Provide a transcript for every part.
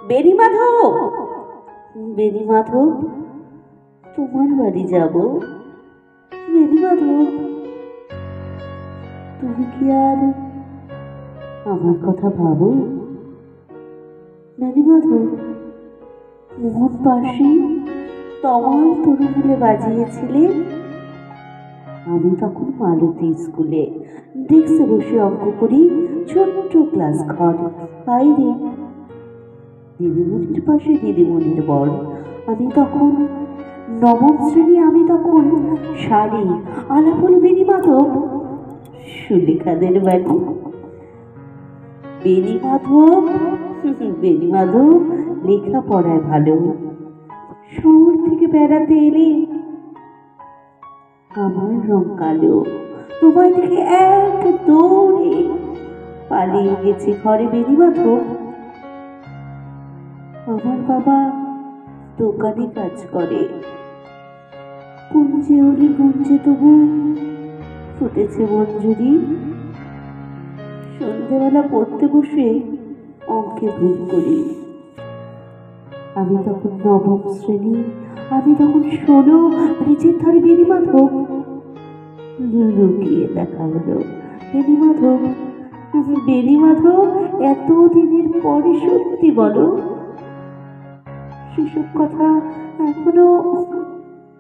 বেণী মাধব, বেণী মাধব, তোমার বাড়ি যাব। বেণী মাধব, তুমি কি আর আমার কথা ভাবো? বেণী মাধব, মোহন পাশে তমাল তরুণীলে বাজিয়েছিলে। আমি তখন মালতী স্কুলে ডেস্কে বসে অঙ্ক করি, ছোট্ট ক্লাস ঘর, বাইরে দিদিমণির পাশে দিদিমণির বর। আমি তখন নবম শ্রেণী, আমি তখন শাড়ি আলাপন। বেণী মাধব, সুলেখাদের বাড়ি। বেণী মাধব, বেণী মাধব লেখাপড়ায় ভালো। শহর থেকে বেড়াতে এলে আমার রং কালো, তোমায় দেখে এক দৌড়ে পালিয়ে গেছে ঘরে। বেণী মাধব, আমার বাবা দোকানে কাজ করে। গুঞ্জে ওলি গুঞ্জে তবু ফুটেছে মঞ্জুরি। সন্ধ্যেবেলা পড়তে বসে অঙ্কে ভুল করি। আমি তখন নবম শ্রেণী, আমি তখন 16 ব্রিজের ধারে। বেণী মাধব, লুকিয়ে দেখা হলো। বেণী মাধব, বেণী মাধব, এত দিনের পরে সত্যি বলো, সেসব কথা এখনো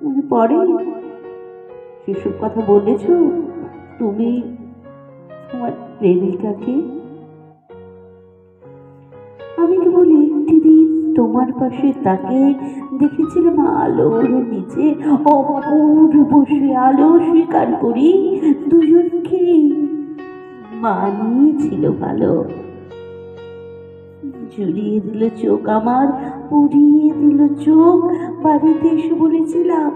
মনে পড়ে? সেসব কথা বলেছ তুমি তোমার প্রেমিকাকে? আমি কেবল একটি দিন তোমার পাশে তাকে দেখেছিলাম আলোর নিচে, অপূর্ব সে আলো। স্বীকার করি, দুজনকে মানিয়েছিল ভালো। জুড়িয়ে দিল চোখ আমার, পুড়িয়ে দিল চোখ। বাড়িতে এসে বলেছিলাম,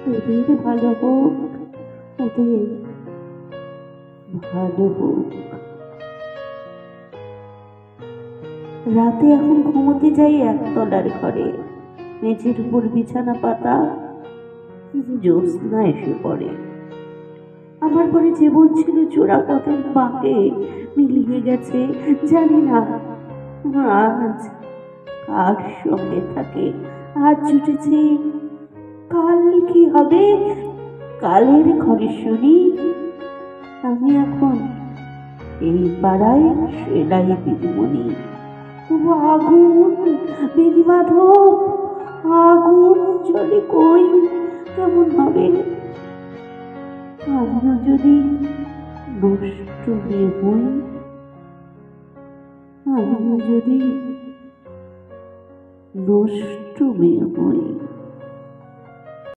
ওদের ভালো হোক, ওদের ভালো হোক। রাতে এখন ঘুমোতে যাই একতলার ঘরে, মেঝের উপর বিছানা পাতা। জ্যোৎস্না এসে পড়ে। আমার পরে যে বলছিল চোরা পথের বাঁকে মিলিয়ে গেছে, জানি না আজ কার সঙ্গে থাকে। আজ জুটেছে, কাল কি হবে? কালের ঘরে শুনি আমি এখন এই পাড়ায় সেলাই দিদিমণি। তবু আগুন, বেণী মাধব, আগুন জ্বলে কই, কেমন হবে? আমিও যদি নষ্ট হয়ে হই, আমিও যদি নষ্ট মেয়ে হই।